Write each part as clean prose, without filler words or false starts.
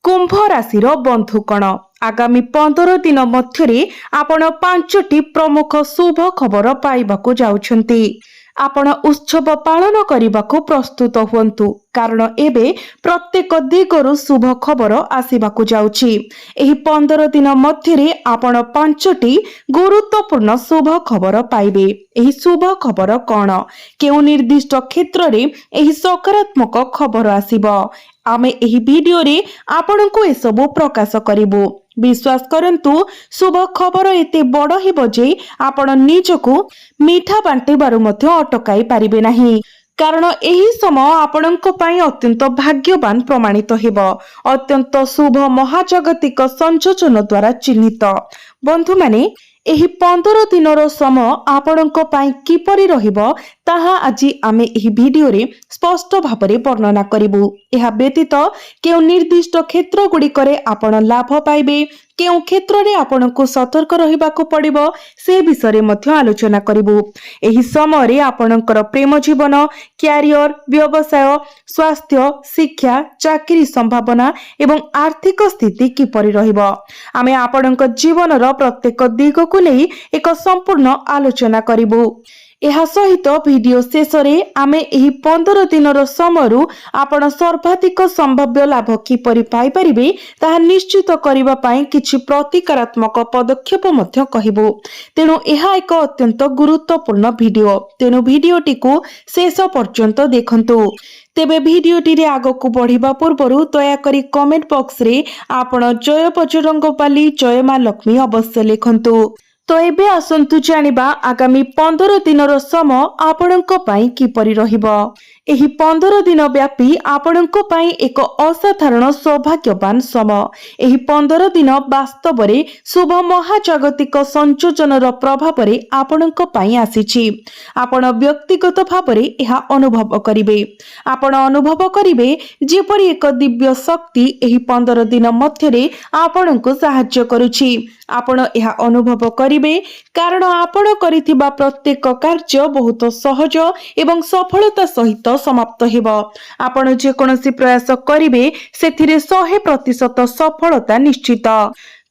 कुंभ राशिर बंधुकण आगामी 15 दिन मध्य आपण 5टी प्रमुख शुभ खबर पाइबाकु जाउछंती। आपण उत्सव पालन करने प्रस्तुत हुंतु कारण एबे प्रत्येक दिगरु शुभ खबर आसिबाकु जाउछि। एही 15 दिन मध्य आपण 5टी गुरुत्वपूर्ण शुभ खबर पाइबे। एही शुभ खबर कौन, केउ निर्दिष्ट क्षेत्र रे एही सकारात्मक खबर आसिबो, आमे एही वीडियो रे आपनकु ए सब प्रकाश करिबो। विश्वास करंतु शुभ खबर एते बड़ हेबो जे आपण निजकु मीठा बांटिबारु मध्य अटकाई पारिबे नाही, कारण एही समय आपणक पई अत्यंत भाग्यवान प्रमाणित हेबो। अत्यंत शुभ महाजागतिक संयोजन द्वारा चिन्हित बंधु माने एही 15 दिनर समय आपणक पई किपरि रहिबो ताहा आज आमे एही वीडियो रे स्पष्ट भाबरे वर्णना करिबु। एहा व्यतीत केउ निर्दिष्ट क्षेत्र गुड़िकरे आपण लाभ पाइबे, केउ क्षेत्र रे आपणको सतर्क रहिबाको पड़िबो से विषय मध्य आलोचना करिबु। एही समय रे आपणकर प्रेम जीवन, क्यारियर, व्यवसाय, स्वास्थ्य, शिक्षा, चाकरी संभावना एवं आर्थिक स्थिति किपरि रहिबो, आमे आपणक जीवनर प्रत्येक दिग को नै एक संपूर्ण आलोचना करिबु। एहा सहित वीडियो शेष रे आमे एही 15 दिनर समयरु आपण सर्वाधिक संभाव्य लाभ किपरि पाई परिबे ताहा निश्चित करिबा पई किछि प्रतिकारात्मक पदक्षेप मध्य कहिबो। तेनु एहा एक अत्यंत गुरुत्वपूर्ण वीडियो, तेनु वीडियोटी को शेष पर्यंत देखंतु। तेबे वीडियोटी रे आगकु बढ़िबा पूर्वरु दया करी कमेंट बॉक्स रे आपण जय बजरंगबली, जय मां लक्ष्मी अवश्य लिखंतु। तो एबे आसंतु जानिबा आगामी 15 दिनर समय आपणक पई किपरि रहिबो। एही 15 दिन व्यापी आपणक पई एक असाधारण सौभाग्यवान समय। एही 15 दिन वास्तव रे शुभ महाजागतिक संयोजनर प्रभाव रे आपणक पई आसीछि। आपण व्यक्तिगत भाव रे एहा अनुभव करिवे। आपण अनुभव करिवे जेपरि एक दिव्य शक्ति एही 15 दिन मध्य रे आपणको सहाय्य करूछि। आपण एहा अनुभव करिवे कारण आपण करिथिबा प्रत्येक कार्य बहुत सहज एवं सफलता सहित समाप्त हेबो। आपण जे कोनोसी प्रयास करिवे सेथिरे 100% सफलता निश्चित,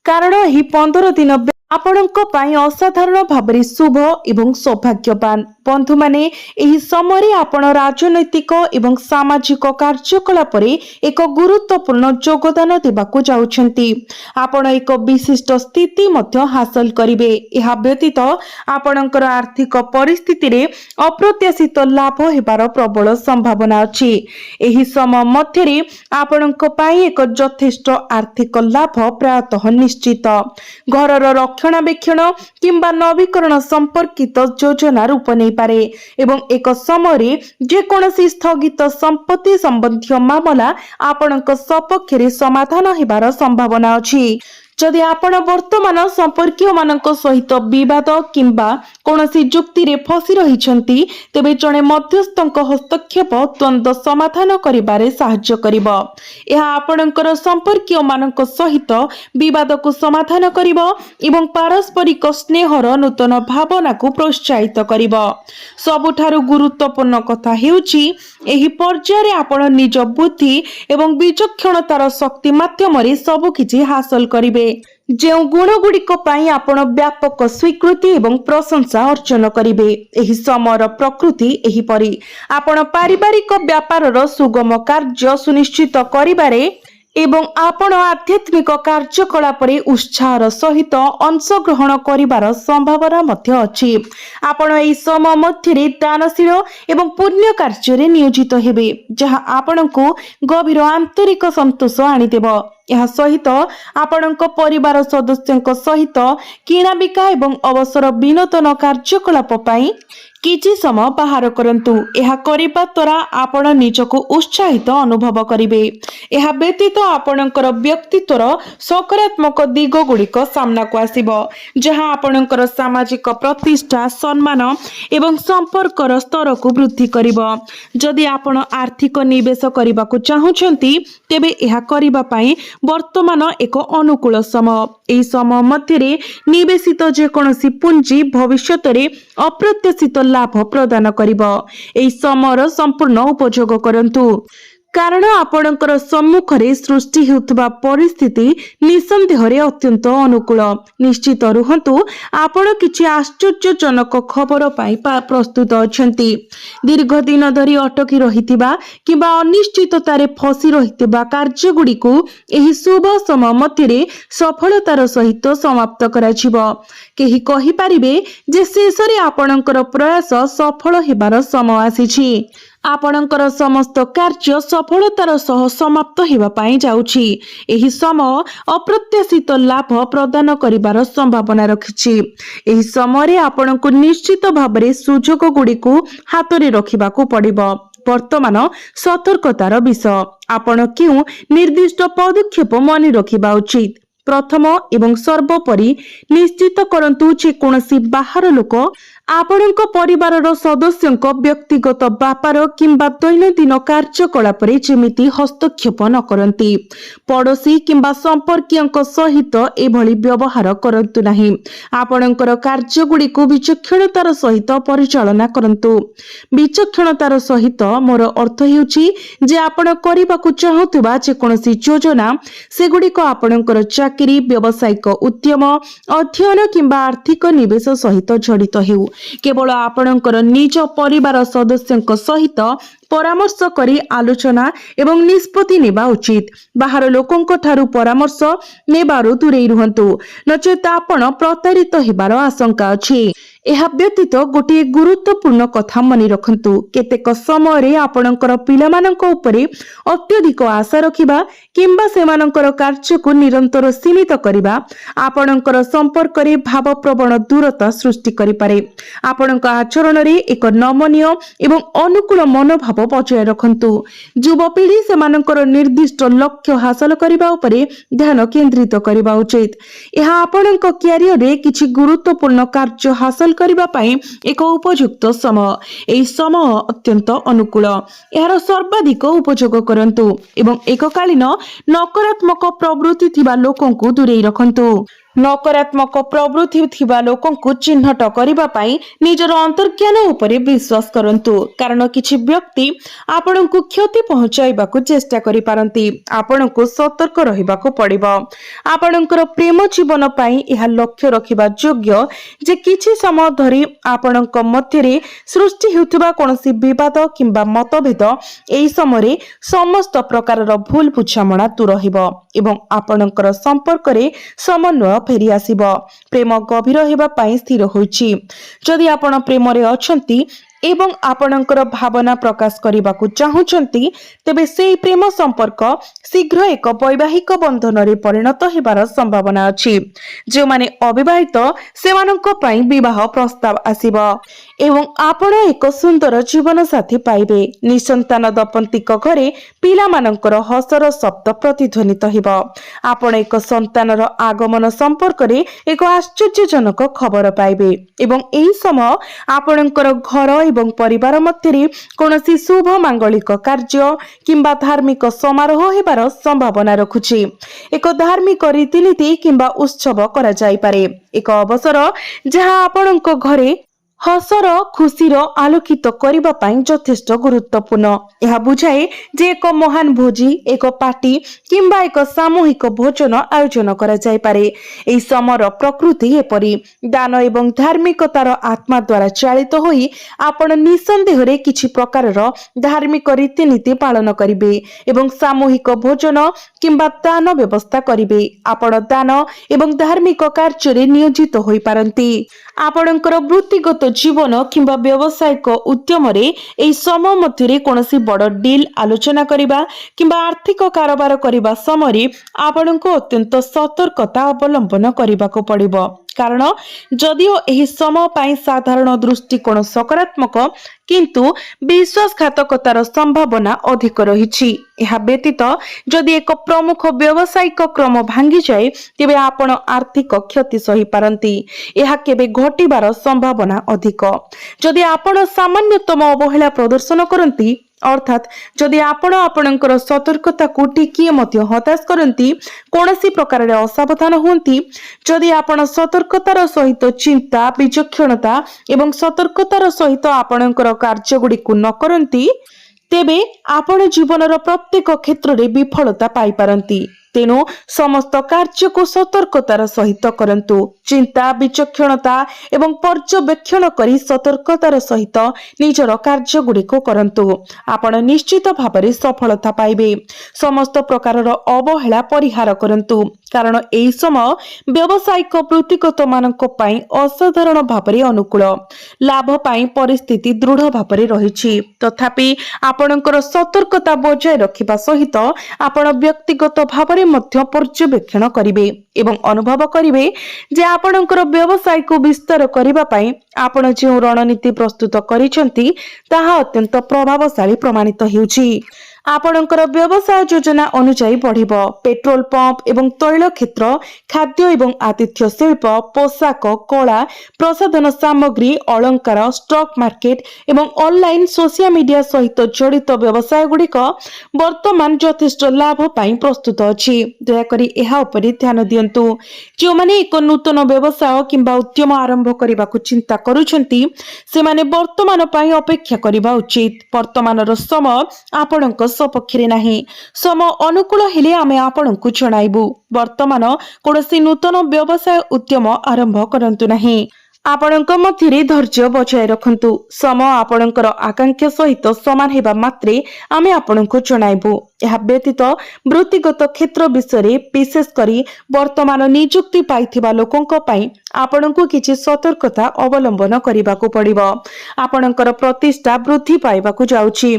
कारण एही 15 दिन आपणक पई असाधारण भाबरे शुभ एवं सौभाग्यवान। बंधु माने एही समय आपण राजनैतिक एवं सामाजिक कार्यकलाप रे एक गुरुत्वपूर्ण योगदान देबाकू जाउछंती। आपण एक विशिष्ट स्थिति मध्य हासिल करिवे। एहा व्यतीत आपणकर आर्थिक परिस्थिति रे अप्रत्याशित लाभ हेबार प्रबल संभावना अछि। एही समय मध्य रे आपणक पई एक यथेष्ट आर्थिक लाभ प्रायतः निश्चित। घरर रक्षणाबेक्षण किंबा नवीकरण संपर्कित योजना रूप नहीं पारे एवं एक समय जे कोनोसी स्थगित संपत्ति संबंधी मामला आपणक सपक्ष रे समाधान हेबार संभावना अछि। जदि आपण वर्तमान संपर्कीय मानक सहित विवाद किंबा कोनोसी जुक्ति रे फसी रहिछंती तेबे जणे मध्यस्थक हस्तक्षेप द्वंद्व समाधान करिबारे सहाय्य करिबो। एहा आपणकर संपर्कीय मानक सहित विवाद को समाधान करिबो एवं पारस्परिक स्नेहर नूतन भावना को प्रोत्साहित करिबो। सबुठारु गुरुत्वपूर्ण कथा हेउची एही पर्याय रे आपण निज बुद्धि एवं विचक्षणतार शक्ति माध्यम रे सब किछि हासिल करिवे। जेउ गुण गुड़िक पई आपण व्यापक स्वीकृति एवं प्रशंसा अर्जन करिवे। एही समयर प्रकृति एही परि आपण पारिवारिक व्यापारर सुगम कार्य सुनिश्चित करिबारे एवं आपण आध्यात्मिक कार्यकलाप रे उत्साहर सहित अंशग्रहण करिबार संभावना मध्य अछि। आपण एही समय मध्य दानशील एवं पुण्य कार्य रे नियोजित हेबे, जहा आपणको गभीर आंतरिक संतोष आनिदेबो। यह सहित आपणक परिवार सदस्यंक सहित किणा बिका एवं अवसर विनोदन कार्यकलाप पई किछि समय बाहर करंतु। यह करिबा द्वारा आपण निजको उत्साहित अनुभव करिवे। यह व्यतीत आपणकर व्यक्तित्वर सकारात्मक दिग गुड़िक सामना को आसीबो, जहां आपणकर सामाजिक प्रतिष्ठा, सम्मान एवं संपर्कर स्तर को वृद्धि करिबो। जदि आपण आर्थिक निवेश करिबा को चाहुछंती तेबे यह करिबा पई वर्तमान एक अनुकूल समय। एही समय मध्य निवेशित जे कोनोसी पुंजी भविष्यत रे अप्रत्याशित लाभ प्रदान करिबो। एही समयर संपूर्ण उपयोग करंतु। କାରଣ ଆପଣଙ୍କର ସମ୍ମୁଖରେ ସୃଷ୍ଟି ହେଉଥିବା ପରିସ୍ଥିତି ନିଃସନ୍ଦେହରେ ଅତ୍ୟନ୍ତ ଅନୁକୂଳ। ନିଶ୍ଚିତ ରୁହନ୍ତୁ, ଆପଣ କିଛି ଆଶ୍ଚର୍ଯ୍ୟଜନକ ଖବର ପାଇଁ ପ୍ରସ୍ତୁତ ଅଛନ୍ତି। ଦୀର୍ଘ ଦିନ ଧରି ଅଟକି ରହିଥିବା କିମ୍ବା ଅନିଶ୍ଚିତତାରେ ଫସି ରହିଥିବା କାର୍ଯ୍ୟଗୁଡ଼ିକୁ ଏହି ଶୁଭ ସମୟ ମଧ୍ୟରେ ସଫଳତାର ସହିତ ସମାପ୍ତ କରାଯିବ। କେହି କହିପାରିବେ ଯେ ଶେଷରେ ଆପଣଙ୍କର ପ୍ରୟାସ ସଫଳ ହେବାର ସମୟ ଆସିଛି। ଆପଣଙ୍କର ସମସ୍ତ କାର୍ଯ୍ୟ ସଫଳତାର ସହ ସମାପ୍ତ ହେବା ପାଇଁ ଯାଉଛି। ଏହି ସମୟ ଅପ୍ରତ୍ୟାଶିତ ଲାଭ ପ୍ରଦାନ କରିବାର ସମ୍ଭାବନା ରଖିଛି। ଏହି ସମୟରେ ଆପଣଙ୍କୁ ନିଶ୍ଚିତ ଭାବରେ ସୁଯୋଗ ଗୁଡ଼ିକୁ ହାତରେ ରଖିବାକୁ ପଡ଼ିବ। ବର୍ତ୍ତମାନ ସତର୍କତାର ବିଷୟ। ଆପଣ କେଉଁ ନିର୍ଦ୍ଦିଷ୍ଟ ପଦକ୍ଷେପ ମନେ ରଖିବା ଉଚିତ? ପ୍ରଥମ ଏବଂ ସର୍ବୋପରି ନିଶ୍ଚିତ କରନ୍ତୁ ଯେ କୌଣସି ବାହାର ଲୋକ ଆପଣଙ୍କ ପରିବାରର ସଦସ୍ୟଙ୍କ ବ୍ୟକ୍ତିଗତ ବ୍ୟାପାର କିମ୍ବା ଦୈନନ୍ଦିନ କାର୍ଯ୍ୟକଳାପରେ ଯେମିତି ହସ୍ତକ୍ଷେପ ନ କରନ୍ତି। ପଡ଼ୋଶୀ କିମ୍ବା ସମ୍ପର୍କୀୟଙ୍କ ସହିତ ଏଭଳି ବ୍ୟବହାର କରନ୍ତୁ ନାହିଁ। ଆପଣଙ୍କର କାର୍ଯ୍ୟଗୁଡ଼ିକୁ ବିଚକ୍ଷଣତାର ସହିତ ପରିଚାଳନା କରନ୍ତୁ। ବିଚକ୍ଷଣତାର ସହିତ ମୋର ଅର୍ଥ ହେଉଛି ଯେ ଆପଣ କରିବାକୁ ଚାହୁଁଥିବା ଯେକୌଣସି ଯୋଜନା, ସେଗୁଡ଼ିକ ଆପଣଙ୍କର ଚାକିରି, ବ୍ୟବସାୟିକ ଉଦ୍ୟମ, ଅଧ୍ୟୟନ କିମ୍ବା ଆର୍ଥିକ ନିବେଶ ସହିତ ଜଡ଼ିତ ହେଉ। କେବଳ ଆପଣଙ୍କର ନିଜ ପରିବାର ସଦସ୍ୟଙ୍କ ସହିତ ପରାମର୍ଶ କରି ଆଲୋଚନା ଏବଂ ନିଷ୍ପତ୍ତି ନେବା ଉଚିତ। ବାହାର ଲୋକଙ୍କ ଠାରୁ ପରାମର୍ଶ ନେବାରୁ ଦୂରେଇ ରୁହନ୍ତୁ, ନଚେତ ଆପଣ ପ୍ରତାରିତ ହେବାର ଆଶଙ୍କା ଅଛି। ଏହା ବ୍ୟତୀତ ଗୋଟିଏ ଗୁରୁତ୍ୱପୂର୍ଣ୍ଣ କଥା ମନେ ରଖନ୍ତୁ, କେତେକ ସମୟରେ ଆପଣଙ୍କର ପିଲାମାନଙ୍କ ଉପରେ ଅତ୍ୟଧିକ ଆଶା ରଖିବା କିମ୍ବା ସେମାନଙ୍କର କାର୍ଯ୍ୟକୁ ନିରନ୍ତର ସୀମିତ କରିବା ଆପଣଙ୍କର ସମ୍ପର୍କରେ ଭାବପ୍ରବଣ ଦୂରତା ସୃଷ୍ଟି କରିପାରେ। ଆପଣଙ୍କ ଆଚରଣରେ ଏକ ନମନୀୟ ଏବଂ ଅନୁକୂଳ ମନୋଭାବ ବଜାୟ ରଖନ୍ତୁ। ଯୁବପିଢ଼ି ସେମାନଙ୍କର ନିର୍ଦ୍ଦିଷ୍ଟ ଲକ୍ଷ୍ୟ ହାସଲ କରିବା ଉପରେ ଧ୍ୟାନ କେନ୍ଦ୍ରିତ କରିବା ଉଚିତ। ଏହା ଆପଣଙ୍କ କ୍ୟାରିୟରରେ କିଛି ଗୁରୁତ୍ୱପୂର୍ଣ୍ଣ କାର୍ଯ୍ୟ ହାସଲ କରିବା ପାଇଁ ଏକ ଉପଯୁକ୍ତ ସମୟ। ଏହି ସମୟ ଅତ୍ୟନ୍ତ ଅନୁକୂଳ। ଏହାର ସର୍ବାଧିକ ଉପଯୋଗ କରନ୍ତୁ ଏବଂ ଏକକାଳୀନ ନକାରାତ୍ମକ ପ୍ରବୃତ୍ତି ଥିବା ଲୋକଙ୍କୁ ଦୂରେଇ ରଖନ୍ତୁ। ନକାରାତ୍ମକ ପ୍ରବୃତ୍ତି ଥିବା ଲୋକଙ୍କୁ ଚିହ୍ନଟ କରିବା ପାଇଁ ନିଜର ଅନ୍ତର୍ଜ୍ଞାନ ଉପରେ ବିଶ୍ୱାସ କରନ୍ତୁ, କାରଣ କିଛି ବ୍ୟକ୍ତି ଆପଣଙ୍କୁ କ୍ଷତି ପହଞ୍ଚାଇବାକୁ ଚେଷ୍ଟା କରିପାରନ୍ତି। ଆପଣଙ୍କୁ ସତର୍କ ରହିବାକୁ ପଡ଼ିବ। ଆପଣଙ୍କର ପ୍ରେମ ଜୀବନ ପାଇଁ ଏହା ଲକ୍ଷ୍ୟ ରଖିବା ଯୋଗ୍ୟ ଯେ କିଛି ସମୟ ଧରି ଆପଣଙ୍କ ମଧ୍ୟରେ ସୃଷ୍ଟି ହେଉଥିବା କୌଣସି ବିବାଦ କିମ୍ବା ମତଭେଦ ଏହି ସମୟରେ ସମସ୍ତ ପ୍ରକାରର ଭୁଲ ବୁଝାମଣା ଦୂର ହେବ ଏବଂ ଆପଣଙ୍କର ସମ୍ପର୍କରେ ସମନ୍ୱୟ ଫେରି ଆସିବ। ପ୍ରେମ ଗଭୀର ହେବା ପାଇଁ ସ୍ଥିର ହୋଇଛି। ଯଦି ଆପଣ ପ୍ରେମରେ ଅଛନ୍ତି ଏବଂ ଆପଣଙ୍କର ଭାବନା ପ୍ରକାଶ କରିବାକୁ ଚାହୁଁଛନ୍ତି, ତେବେ ସେହି ପ୍ରେମ ସମ୍ପର୍କ ଶୀଘ୍ର ଏକ ବୈବାହିକ ବନ୍ଧନରେ ପରିଣତ ହେବାର ସମ୍ଭାବନା ଅଛି। ଯେଉଁମାନେ ଅବିବାହିତ, ସେମାନଙ୍କ ପାଇଁ ବିବାହ ପ୍ରସ୍ତାବ ଆସିବ ଏବଂ ଆପଣ ଏକ ସୁନ୍ଦର ଜୀବନସାଥୀ ପାଇବେ। ନିଃସନ୍ତାନ ଦମ୍ପତିଙ୍କ ଘରେ ପିଲାମାନଙ୍କର ହସର ଶବ୍ଦ ପ୍ରତିଧ୍ୱନିତ ହେବ। ଆପଣ ଏକ ସନ୍ତାନର ଆଗମନ ସମ୍ପର୍କରେ ଏକ ଆଶ୍ଚର୍ଯ୍ୟଜନକ ଖବର ପାଇବେ ଏବଂ ଏହି ସମୟ ଆପଣଙ୍କର ଘର ଏବଂ ପରିବାର ମଧ୍ୟରେ କୌଣସି ଶୁଭ ମାଙ୍ଗଳିକ କାର୍ଯ୍ୟ କିମ୍ବା ଧାର୍ମିକ ସମାରୋହ ହେବାର ସମ୍ଭାବନା ରଖୁଛି। ଏକ ଧାର୍ମିକ ରୀତିନୀତି କିମ୍ବା ଉତ୍ସବ କରାଯାଇପାରେ। ଏକ ଅବସର ଯାହା ଆପଣଙ୍କ ଘରେ ହସର ଖୁସିର ଆଲୋକିତ କରିବା ପାଇଁ ଯଥେଷ୍ଟ ଗୁରୁତ୍ୱପୂର୍ଣ୍ଣ। ଏହା ବୁଝାଏ ଯେ ଏକ ମହାନ ଭୋଜି, ଏକ ପାର୍ଟି କିମ୍ବା ଏକ ସାମୂହିକ ଭୋଜନ ଆୟୋଜନ କରାଯାଇପାରେ। ଏହି ସମୟର ପ୍ରକୃତି ଏପରି। ଦାନ ଏବଂ ଧାର୍ମିକତାର ଆତ୍ମା ଦ୍ୱାରା ଚାଳିତ ହୋଇ ଆପଣ ନିଃସନ୍ଦେହରେ କିଛି ପ୍ରକାରର ଧାର୍ମିକ ରୀତିନୀତି ପାଳନ କରିବେ ଏବଂ ସାମୂହିକ ଭୋଜନ କିମ୍ବା ଦାନ ବ୍ୟବସ୍ଥା କରିବେ। ଆପଣ ଦାନ ଏବଂ ଧାର୍ମିକ କାର୍ଯ୍ୟରେ ନିୟୋଜିତ ହୋଇପାରନ୍ତି। ଆପଣଙ୍କର ବୃତ୍ତିଗତ ଜୀବନ କିମ୍ବା ବ୍ୟବସାୟିକ ଉଦ୍ୟମରେ ଏହି ସମୟ ମଧ୍ୟରେ କୌଣସି ବଡ଼ ଡିଲ୍ ଆଲୋଚନା କରିବା କିମ୍ବା ଆର୍ଥିକ କାରବାର କରିବା ସମୟରେ ଆପଣଙ୍କୁ ଅତ୍ୟନ୍ତ ସତର୍କତା ଅବଲମ୍ବନ କରିବାକୁ ପଡ଼ିବ, କାରଣ ଯଦିଓ ଏହି ସମୟ ପାଇଁ ସାଧାରଣ ଦୃଷ୍ଟିକୋଣ ସକାରାତ୍ମକ, କିନ୍ତୁ ବିଶ୍ୱାସଘାତକତାର ସମ୍ଭାବନା ଅଧିକ ରହିଛି। ଏହା ବ୍ୟତୀତ ଯଦି ଏକ ପ୍ରମୁଖ ବ୍ୟବସାୟିକ କ୍ରମ ଭାଙ୍ଗିଯାଏ, ତେବେ ଆପଣ ଆର୍ଥିକ କ୍ଷତି ସହିପାରନ୍ତି। ଏହା କେବେ ଘଟିବାର ସମ୍ଭାବନା ଅଧିକ ଯଦି ଆପଣ ସାମାନ୍ୟତମ ଅବହେଳା ପ୍ରଦର୍ଶନ କରନ୍ତି, ଅର୍ଥାତ୍ ଯଦି ଆପଣ ଆପଣଙ୍କର ସତର୍କତାକୁ ଟିକିଏ ମଧ୍ୟ ହତାଶ କରନ୍ତି, କୌଣସି ପ୍ରକାରରେ ଅସାବଧାନ ହୁଅନ୍ତି, ଯଦି ଆପଣ ସତର୍କତାର ସହିତ ଚିନ୍ତା, ବିଚକ୍ଷଣତା ଏବଂ ସତର୍କତାର ସହିତ ଆପଣଙ୍କର କାର୍ଯ୍ୟଗୁଡ଼ିକୁ ନ କରନ୍ତି, ତେବେ ଆପଣ ଜୀବନର ପ୍ରତ୍ୟେକ କ୍ଷେତ୍ରରେ ବିଫଳତା ପାଇପାରନ୍ତି। ତେଣୁ ସମସ୍ତ କାର୍ଯ୍ୟକୁ ସତର୍କତାର ସହିତ କରନ୍ତୁ। ଚିନ୍ତା, ବିଚକ୍ଷଣତା ଏବଂ ପର୍ଯ୍ୟବେକ୍ଷଣ କରି ସତର୍କତାର ସହିତ ନିଜର କାର୍ଯ୍ୟଗୁଡ଼ିକୁ କରନ୍ତୁ। ଆପଣ ନିଶ୍ଚିତ ଭାବରେ ସଫଳତା ପାଇବେ। ସମସ୍ତ ପ୍ରକାରର ଅବହେଳା ପରିହାର କରନ୍ତୁ, କାରଣ ଏହି ସମୟ ବ୍ୟବସାୟିକ ବୃତ୍ତିଗତ ମାନଙ୍କ ପାଇଁ ଅସାଧାରଣ ଭାବରେ ଅନୁକୂଳ। ଲାଭ ପାଇଁ ପରିସ୍ଥିତି ଦୃଢ଼ ଭାବରେ ରହିଛି। ତଥାପି ଆପଣଙ୍କର ସତର୍କତା ବଜାୟ ରଖିବା ସହିତ ଆପଣ ବ୍ୟକ୍ତିଗତ ଭାବରେ ମଧ୍ୟ ପର୍ଯ୍ୟବେକ୍ଷଣ କରିବେ ଏବଂ ଅନୁଭବ କରିବେ ଯେ ଆପଣଙ୍କର ବ୍ୟବସାୟକୁ ବିସ୍ତାର କରିବା ପାଇଁ ଆପଣ ଯେଉଁ ରଣନୀତି ପ୍ରସ୍ତୁତ କରିଛନ୍ତି ତାହା ଅତ୍ୟନ୍ତ ପ୍ରଭାବଶାଳୀ ପ୍ରମାଣିତ ହେଉଛି। ଆପଣଙ୍କର ବ୍ୟବସାୟ ଯୋଜନା ଅନୁଯାୟୀ ବଢ଼ିବ। ପେଟ୍ରୋଲ ପମ୍ପ ଏବଂ ତୈଳ କ୍ଷେତ୍ର, ଖାଦ୍ୟ ଏବଂ ଆତିଥ୍ୟ ଶିଳ୍ପ, ପୋଷାକ, କଳା, ପ୍ରସାଧନ ସାମଗ୍ରୀ, ଅଳଙ୍କାର, ଷ୍ଟକ୍ ମାର୍କେଟ ଏବଂ ଅନଲାଇନ ସୋସିଆଲ ମିଡିଆ ସହିତ ଜଡ଼ିତ ବ୍ୟବସାୟ ଗୁଡ଼ିକ ବର୍ତ୍ତମାନ ଯଥେଷ୍ଟ ଲାଭ ପାଇଁ ପ୍ରସ୍ତୁତ ଅଛି। ଦୟାକରି ଏହା ଉପରେ ଧ୍ୟାନ ଦିଅନ୍ତୁ। ଯେଉଁମାନେ ଏକ ନୂତନ ବ୍ୟବସାୟ କିମ୍ବା ଉଦ୍ୟମ ଆରମ୍ଭ କରିବାକୁ ଚିନ୍ତା କରୁଛନ୍ତି ସେମାନେ ବର୍ତ୍ତମାନ ପାଇଁ ଅପେକ୍ଷା କରିବା ଉଚିତ। ବର୍ତ୍ତମାନର ସମୟ ଆପଣଙ୍କ ସପକ୍ଷରେ ନାହିଁ। ସମୟ ଅନୁକୂଳ ହେଲେ ଆମେ ଆପଣଙ୍କୁ ଜଣାଇବୁ। ବର୍ତ୍ତମାନ କୌଣସି ନୂତନ ବ୍ୟବସାୟ ଉଦ୍ୟମ ଆରମ୍ଭ କରନ୍ତୁ ନାହିଁ। ଆପଣଙ୍କ ମଧ୍ୟରେ ଧୈର୍ଯ୍ୟ ବଜାୟ ରଖନ୍ତୁ। ସମୟ ଆପଣଙ୍କର ଆକାଂକ୍ଷା ସହିତ ସମାନ ହେବା ମାତ୍ରେ ଆମେ ଆପଣଙ୍କୁ ଜଣାଇବୁ। ଏହା ବ୍ୟତୀତ ବୃତ୍ତିଗତ କ୍ଷେତ୍ର ବିଷୟରେ, ବିଶେଷ କରି ବର୍ତ୍ତମାନ ନିଯୁକ୍ତି ପାଇଥିବା ଲୋକଙ୍କ ପାଇଁ ଆପଣଙ୍କୁ କିଛି ସତର୍କତା ଅବଲମ୍ବନ କରିବାକୁ ପଡ଼ିବ। ଆପଣଙ୍କର ପ୍ରତିଷ୍ଠା ବୃଦ୍ଧି ପାଇବାକୁ ଯାଉଛି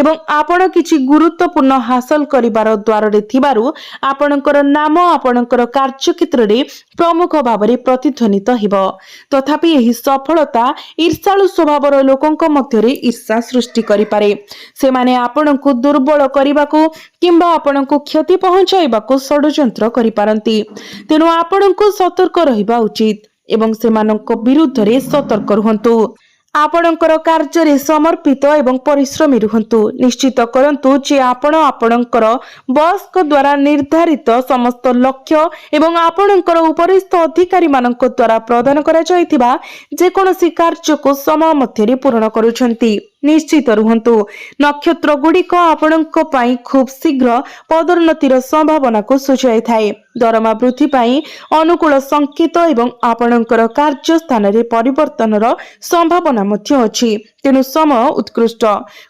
ଏବଂ ଆପଣ କିଛି ଗୁରୁତ୍ୱପୂର୍ଣ୍ଣ ହାସଲ କରିବାର ଦ୍ୱାରରେ ଥିବାରୁ ଆପଣଙ୍କର ନାମ ଆପଣଙ୍କର କାର୍ଯ୍ୟକ୍ଷେତ୍ରରେ ପ୍ରମୁଖ ଭାବରେ ପ୍ରତିଧ୍ୱନିତ ହେବ। ତଥାପି ଏହି ସଫଳତା ଈର୍ଷାଳୁ ସ୍ୱଭାବର ଲୋକଙ୍କ ମଧ୍ୟରେ ଈର୍ଷା ସୃଷ୍ଟି କରିପାରେ। ସେମାନେ ଆପଣଙ୍କୁ ଦୁର୍ବଳ କରିବାକୁ କିମ୍ବା ଆପଣଙ୍କୁ କ୍ଷତି ପହଞ୍ଚାଇବାକୁ ଷଡ଼ଯନ୍ତ୍ର କରିପାରନ୍ତି। ତେଣୁ ଆପଣଙ୍କୁ ସତର୍କ ରହିବା ଉଚିତ ଏବଂ ସେମାନଙ୍କ ବିରୁଦ୍ଧରେ ସତର୍କ ରୁହନ୍ତୁ। ଆପଣଙ୍କର କାର୍ଯ୍ୟରେ ସମର୍ପିତ ଏବଂ ପରିଶ୍ରମୀ ରୁହନ୍ତୁ। ନିଶ୍ଚିତ କରନ୍ତୁ ଯେ ଆପଣ ଆପଣଙ୍କର ବସ୍ଙ୍କ ଦ୍ୱାରା ନିର୍ଦ୍ଧାରିତ ସମସ୍ତ ଲକ୍ଷ୍ୟ ଏବଂ ଆପଣଙ୍କର ଉପରିସ୍ଥ ଅଧିକାରୀମାନଙ୍କ ଦ୍ୱାରା ପ୍ରଦାନ କରାଯାଇଥିବା ଯେକୌଣସି କାର୍ଯ୍ୟକୁ ସମୟ ମଧ୍ୟରେ ପୂରଣ କରୁଛନ୍ତି। ନିଶ୍ଚିତ ରୁହନ୍ତୁ, ନକ୍ଷତ୍ର ଗୁଡ଼ିକ ଆପଣଙ୍କ ପାଇଁ ଖୁବ୍ ଶୀଘ୍ର ପଦୋନ୍ନତିର ସମ୍ଭାବନାକୁ ସୂଚାଇଥାଏ। ଦରମା ବୃଦ୍ଧି ପାଇଁ ଅନୁକୂଳ ସଂକେତ ଏବଂ ଆପଣଙ୍କର କାର୍ଯ୍ୟସ୍ଥାନରେ ପରିବର୍ତ୍ତନର ସମ୍ଭାବନା ମଧ୍ୟ ଅଛି। ତେଣୁ ସମୟ ଉତ୍କୃଷ୍ଟ।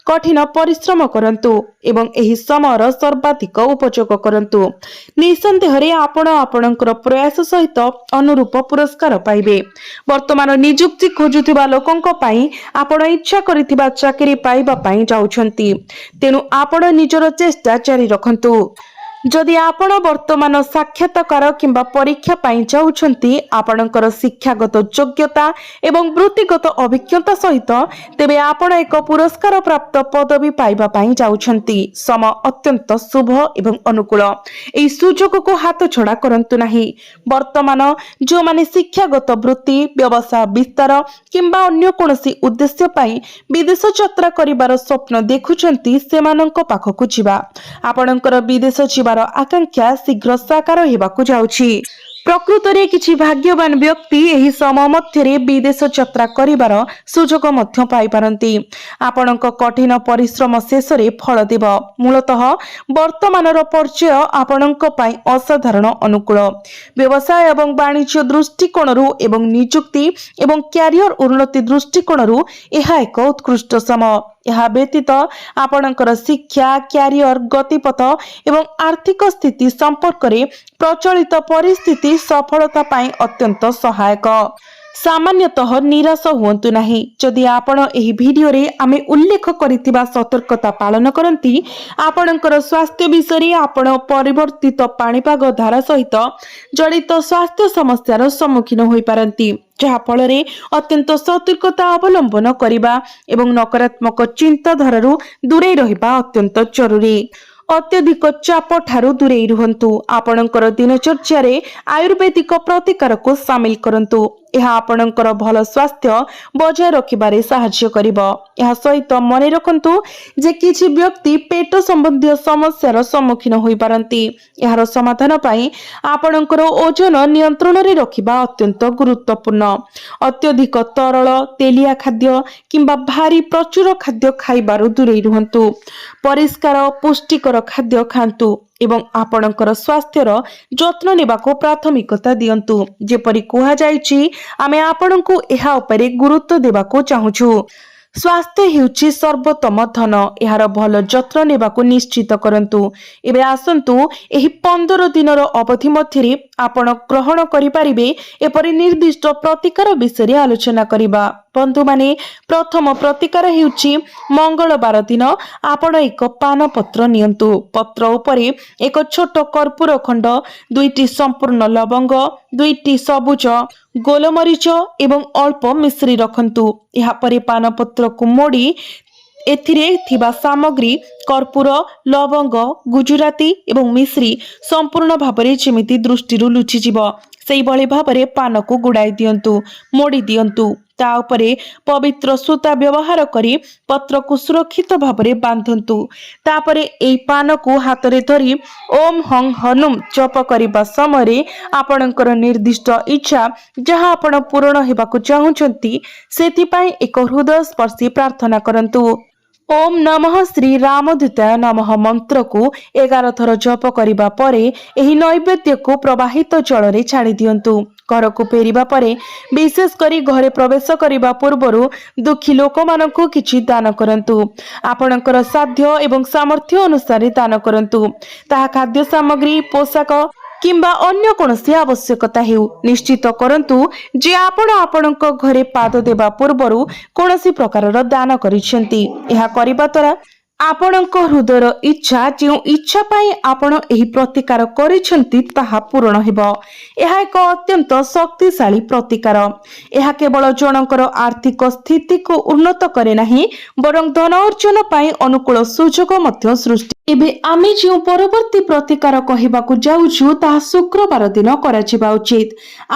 କଠିନ ପରିଶ୍ରମ କରନ୍ତୁ ଏବଂ ଏହି ସମୟର ସର୍ବାଧିକ ଉପଯୋଗ କରନ୍ତୁ। ନିଃସନ୍ଦେହରେ ଆପଣ ଆପଣଙ୍କର ପ୍ରୟାସ ସହିତ ଅନୁରୂପ ପୁରସ୍କାର ପାଇବେ। ବର୍ତ୍ତମାନ ନିଯୁକ୍ତି ଖୋଜୁଥିବା ଲୋକଙ୍କ ପାଇଁ ଆପଣ ଇଚ୍ଛା କରିଥିବା ଚାକିରି ପାଇବା ପାଇଁ ଯାଉଛନ୍ତି। ତେଣୁ ଆପଣ ନିଜର ଚେଷ୍ଟା ଜାରି ରଖନ୍ତୁ। ଯଦି ଆପଣ ବର୍ତ୍ତମାନ ସାକ୍ଷାତକାର କିମ୍ବା ପରୀକ୍ଷା ପାଇଁ ଯାଉଛନ୍ତି ଆପଣଙ୍କର ଶିକ୍ଷାଗତ ଯୋଗ୍ୟତା ଏବଂ ବୃତ୍ତିଗତ ଅଭିଜ୍ଞତା ସହିତ, ତେବେ ଆପଣ ଏକ ପୁରସ୍କାର ପ୍ରାପ୍ତ ପଦବୀ ପାଇବା ପାଇଁ ଯାଉଛନ୍ତି। ସମୟ ଅତ୍ୟନ୍ତ ଶୁଭ ଏବଂ ଅନୁକୂଳ। ଏହି ସୁଯୋଗକୁ ହାତଛଡ଼ା କରନ୍ତୁ ନାହିଁ। ବର୍ତ୍ତମାନ ଯେଉଁମାନେ ଶିକ୍ଷାଗତ ବୃତ୍ତି, ବ୍ୟବସାୟ ବିସ୍ତାର କିମ୍ବା ଅନ୍ୟ କୌଣସି ଉଦ୍ଦେଶ୍ୟ ପାଇଁ ବିଦେଶ ଯାତ୍ରା କରିବାର ସ୍ୱପ୍ନ ଦେଖୁଛନ୍ତି ସେମାନଙ୍କ ପାଖକୁ ଯିବା। ଆପଣଙ୍କର ବିଦେଶ ଯିବାର ଆକାଂକ୍ଷା ଶୀଘ୍ର ସାକାର ହେବାକୁ ଯାଉଛି। ପ୍ରକୃତରେ କିଛି ଭାଗ୍ୟବାନ ବ୍ୟକ୍ତି ଏହି ସମୟ ମଧ୍ୟରେ ବିଦେଶ ଯାତ୍ରା କରିବାର ସୁଯୋଗ ମଧ୍ୟ ପାଇପାରନ୍ତି। ଆପଣଙ୍କ କଠିନ ପରିଶ୍ରମ ଶେଷରେ ଫଳ ଦେବ। ମୂଳତଃ ବର୍ତ୍ତମାନର ପର୍ଯ୍ୟାୟ ଆପଣଙ୍କ ପାଇଁ ଅସାଧାରଣ ଅନୁକୂଳ। ବ୍ୟବସାୟ ଏବଂ ବାଣିଜ୍ୟ ଦୃଷ୍ଟିକୋଣରୁ ଏବଂ ନିଯୁକ୍ତି ଏବଂ କ୍ୟାରିୟର ଉନ୍ନତି ଦୃଷ୍ଟିକୋଣରୁ ଏହା ଏକ ଉତ୍କୃଷ୍ଟ ସମୟ। ଏହା ବ୍ୟତୀତ ଆପଣଙ୍କର ଶିକ୍ଷା, କ୍ୟାରିୟର ଗତିପଥ ଏବଂ ଆର୍ଥିକ ସ୍ଥିତି ସମ୍ପର୍କରେ ପ୍ରଚଳିତ ପରିସ୍ଥିତି ସଫଳତା ପାଇଁ ଅତ୍ୟନ୍ତ ସହାୟକ। ସାମାନ୍ୟତଃ ନିରାଶ ହୁଅନ୍ତୁ ନାହିଁ। ଯଦି ଆପଣ ଏହି ଭିଡିଓରେ ଆମେ ଉଲ୍ଲେଖ କରିଥିବା ସତର୍କତା ପାଳନ କରନ୍ତି, ଆପଣଙ୍କର ସ୍ୱାସ୍ଥ୍ୟ ବିଷୟରେ ଆପଣ ପରିବର୍ତ୍ତିତ ପାଣିପାଗ ଧାରା ସହିତ ଜଡ଼ିତ ସ୍ୱାସ୍ଥ୍ୟ ସମସ୍ୟାର ସମ୍ମୁଖୀନ ହୋଇପାରନ୍ତି, ଯାହା ଫଳରେ ଅତ୍ୟନ୍ତ ସତର୍କତା ଅବଲମ୍ବନ କରିବା ଏବଂ ନକାରାତ୍ମକ ଚିନ୍ତାଧାରାରୁ ଦୂରେଇ ରହିବା ଅତ୍ୟନ୍ତ ଜରୁରୀ। ଅତ୍ୟଧିକ ଚାପ ଠାରୁ ଦୂରେଇ ରୁହନ୍ତୁ। ଆପଣଙ୍କର ଦିନଚର୍ଯ୍ୟାରେ ଆୟୁର୍ବେଦିକ ପ୍ରତିକାରକୁ ସାମିଲ କରନ୍ତୁ। ଏହା ଆପଣଙ୍କର ଭଲ ସ୍ୱାସ୍ଥ୍ୟ ବଜାୟ ରଖିବାରେ ସାହାଯ୍ୟ କରିବ। ଏହା ସହିତ ମନେ ରଖନ୍ତୁ ଯେ କିଛି ବ୍ୟକ୍ତି ପେଟ ସମ୍ବନ୍ଧୀୟ ସମସ୍ୟାର ସମ୍ମୁଖୀନ ହୋଇପାରନ୍ତି। ଏହାର ସମାଧାନ ପାଇଁ ଆପଣଙ୍କର ଓଜନ ନିୟନ୍ତ୍ରଣରେ ରଖିବା ଅତ୍ୟନ୍ତ ଗୁରୁତ୍ୱପୂର୍ଣ୍ଣ। ଅତ୍ୟଧିକ ତରଳ ତେଲିଆ ଖାଦ୍ୟ କିମ୍ବା ଭାରି ପ୍ରଚୁର ଖାଦ୍ୟ ଖାଇବାରୁ ଦୂରେଇ ରୁହନ୍ତୁ। ପରିଷ୍କାର ପୁଷ୍ଟିକର ଖାଦ୍ୟ ଖାଆନ୍ତୁ ଏବଂ ଆପଣଙ୍କର ସ୍ୱାସ୍ଥ୍ୟର ଯତ୍ନ ନେବାକୁ ପ୍ରାଥମିକତା ଦିଅନ୍ତୁ। ଯେପରି କୁହାଯାଇଛି, ଆମେ ଆପଣଙ୍କୁ ଏହା ଉପରେ ଗୁରୁତ୍ୱ ଦେବାକୁ ଚାହୁଁଛୁ। ସ୍ୱାସ୍ଥ୍ୟ ହେଉଛି ସର୍ବୋତ୍ତମ ଧନ। ଏହାର ଭଲ ଯତ୍ନ ନେବାକୁ ନିଶ୍ଚିତ କରନ୍ତୁ। ଏବେ ଆସନ୍ତୁ ଏହି 15 ଦିନର ଅବଧି ମଧ୍ୟରେ ଆପଣ ଗ୍ରହଣ କରିପାରିବେ ଏପରି ନିର୍ଦ୍ଦିଷ୍ଟ ପ୍ରତିକାର ବିଷୟରେ ଆଲୋଚନା କରିବା। ବନ୍ଧୁମାନେ, ପ୍ରଥମ ପ୍ରତିକାର ହେଉଛି ମଙ୍ଗଳବାର ଦିନ ଆପଣ ଏକ ପାନପତ୍ର ନିଅନ୍ତୁ। ପତ୍ର ଉପରେ ଏକ ଛୋଟ କର୍ପୂର ଖଣ୍ଡ, 2ଟି ସମ୍ପୂର୍ଣ୍ଣ ଲବଙ୍ଗ, 2ଟି ସବୁଜ ଗୋଲମରିଚ ଏବଂ ଅଳ୍ପ ମିଶ୍ରି ରଖନ୍ତୁ। ଏହାପରେ ପାନପତ୍ରକୁ ମୋଡ଼ି ଏଥିରେ ଥିବା ସାମଗ୍ରୀ କର୍ପୂର, ଲବଙ୍ଗ, ଗୁଜୁରାତି ଏବଂ ମିଶ୍ରି ସମ୍ପୂର୍ଣ୍ଣ ଭାବରେ ଯେମିତି ଦୃଷ୍ଟିରୁ ଲୁଚିଯିବ ସେହିଭଳି ଭାବରେ ପାନକୁ ଗୁଡ଼ାଇ ଦିଅନ୍ତୁ, ମୋଡ଼ି ଦିଅନ୍ତୁ। ତା ଉପରେ ପବିତ୍ର ସୂତା ବ୍ୟବହାର କରି ପତ୍ରକୁ ସୁରକ୍ଷିତ ଭାବରେ ବାନ୍ଧନ୍ତୁ। ତାପରେ ଏହି ପାନକୁ ହାତରେ ଧରି ଓମ୍ ହଂ ହନୁମ ଜପ କରିବା ସମୟରେ ଆପଣଙ୍କର ନିର୍ଦ୍ଦିଷ୍ଟ ଇଚ୍ଛା ଯାହା ଆପଣ ପୂରଣ ହେବାକୁ ଚାହୁଁଛନ୍ତି ସେଥିପାଇଁ ଏକ ହୃଦୟସ୍ପର୍ଶୀ ପ୍ରାର୍ଥନା କରନ୍ତୁ। ଓମ୍ ନମଃ ଶ୍ରୀ ରାମଦୂତାୟ ନମଃ ମନ୍ତ୍ରକୁ 11 ଥର ଜପ କରିବା ପରେ ଏହି ନୈବେଦ୍ୟକୁ ପ୍ରବାହିତ ଜଳରେ ଛାଡ଼ି ଦିଅନ୍ତୁ। ଘରକୁ ଫେରିବା ପରେ ବିଶେଷ କରି ଘରେ ପ୍ରବେଶ କରିବା ପୂର୍ବରୁ ଦୁଃଖୀ ଲୋକମାନଙ୍କୁ କିଛି ଦାନ କରନ୍ତୁ। ଆପଣଙ୍କର ସାଧ୍ୟ ଏବଂ ସାମର୍ଥ୍ୟ ଅନୁସାରେ ଦାନ କରନ୍ତୁ। ତାହା ଖାଦ୍ୟ ସାମଗ୍ରୀ, ପୋଷାକ କିମ୍ବା ଅନ୍ୟ କୌଣସି ଆବଶ୍ୟକତା ହେଉ। ନିଶ୍ଚିତ କରନ୍ତୁ ଯେ ଆପଣ ଆପଣଙ୍କ ଘରେ ପାଦ ଦେବା ପୂର୍ବରୁ କୌଣସି ପ୍ରକାରର ଦାନ କରିଛନ୍ତି। ଏହା କରିବା ଦ୍ୱାରା ଆପଣଙ୍କ ହୃଦୟର ଇଚ୍ଛା, ଯେଉଁ ଇଚ୍ଛା ପାଇଁ ଆପଣ ଏହି ପ୍ରତିକାର କରିଛନ୍ତି ତାହା ପୂରଣ ହେବ। ଏହା ଏକ ଅତ୍ୟନ୍ତ ଶକ୍ତିଶାଳୀ ପ୍ରତିକାର। ଏହା କେବଳ ଜଣଙ୍କର ଆର୍ଥିକ ସ୍ଥିତିକୁ ଉନ୍ନତ କରେ ନାହିଁ, ବରଂ ଧନ ଅର୍ଜନ ପାଇଁ ଅନୁକୂଳ ସୁଯୋଗ ମଧ୍ୟ ସୃଷ୍ଟି। ଏବେ ଆମେ ଯେଉଁ ପରବର୍ତ୍ତୀ ପ୍ରତିକାର କହିବାକୁ ଯାଉଛୁ ତାହା ଶୁକ୍ରବାର ଦିନ କରାଯିବା ଉଚିତ।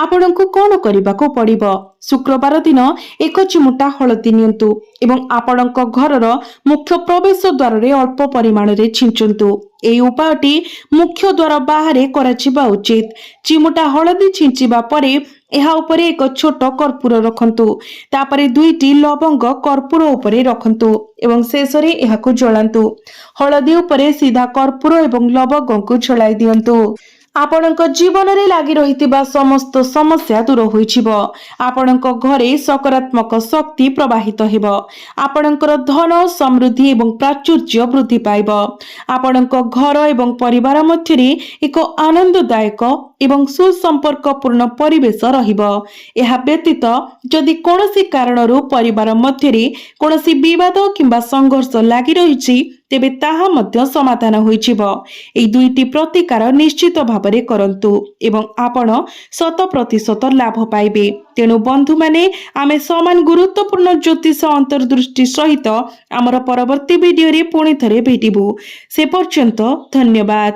ଆପଣଙ୍କୁ କଣ କରିବାକୁ ପଡ଼ିବ? ଶୁକ୍ରବାର ଦିନ 1 ଚିମୁଟା ହଳଦୀ ନିଅନ୍ତୁ ଏବଂ ଆପଣଙ୍କ ଘରର ମୁଖ୍ୟ ପ୍ରବେଶ ଦ୍ୱାରରେ ଅଳ୍ପ ପରିମାଣରେ ଛିଞ୍ଚନ୍ତୁ। ଏହି ଉପାୟଟି ମୁଖ୍ୟ ଦ୍ୱାର ବାହାରେ କରାଯିବା ଉଚିତ। ଚିମୁଟା ହଳଦୀ ଛିଞ୍ଚିବା ପରେ ଏହା ଉପରେ ଏକ ଛୋଟ କର୍ପୂର ରଖନ୍ତୁ। ତାପରେ 2ଟି ଲବଙ୍ଗ କର୍ପୂର ଉପରେ ରଖନ୍ତୁ ଏବଂ ଶେଷରେ ଏହାକୁ ଜଳାନ୍ତୁ। ହଳଦୀ ଉପରେ ସିଧା କର୍ପୂର ଏବଂ ଲବଙ୍ଗକୁ ଜଳାଇ ଦିଅନ୍ତୁ। ଆପଣଙ୍କ ଜୀବନରେ ଲାଗି ରହିଥିବା ସମସ୍ତ ସମସ୍ୟା ଦୂର ହୋଇଯିବ। ଆପଣଙ୍କ ଘରେ ସକାରାତ୍ମକ ଶକ୍ତି ପ୍ରବାହିତ ହେବ। ଆପଣଙ୍କର ଧନ, ସମୃଦ୍ଧି ଏବଂ ପ୍ରାଚୁର୍ଯ୍ୟ ବୃଦ୍ଧି ପାଇବ। ଆପଣଙ୍କ ଘର ଏବଂ ପରିବାର ମଧ୍ୟରେ ଏକ ଆନନ୍ଦଦାୟକ ଏବଂ ସୁସମ୍ପର୍କପୂର୍ଣ୍ଣ ପରିବେଶ ରହିବ। ଏହା ବ୍ୟତୀତ ଯଦି କୌଣସି କାରଣରୁ ପରିବାର ମଧ୍ୟରେ କୌଣସି ବିବାଦ କିମ୍ବା ସଂଘର୍ଷ ଲାଗି ରହିଛି ତେବେ ତାହା ମଧ୍ୟ ସମାଧାନ ହୋଇଯିବ। ଏହି 2ଟି ପ୍ରତିକାର ନିଶ୍ଚିତ ଭାବରେ କରନ୍ତୁ ଏବଂ ଆପଣ 100% ଲାଭ ପାଇବେ। ତେଣୁ ବନ୍ଧୁମାନେ, ଆମେ ସମାନ ଗୁରୁତ୍ୱପୂର୍ଣ୍ଣ ଜ୍ୟୋତିଷ ଅନ୍ତର୍ଦୃଷ୍ଟି ସହିତ ଆମର ପରବର୍ତ୍ତୀ ଭିଡିଓରେ ପୁଣି ଥରେ ଭେଟିବୁ। ସେ ପର୍ଯ୍ୟନ୍ତ ଧନ୍ୟବାଦ।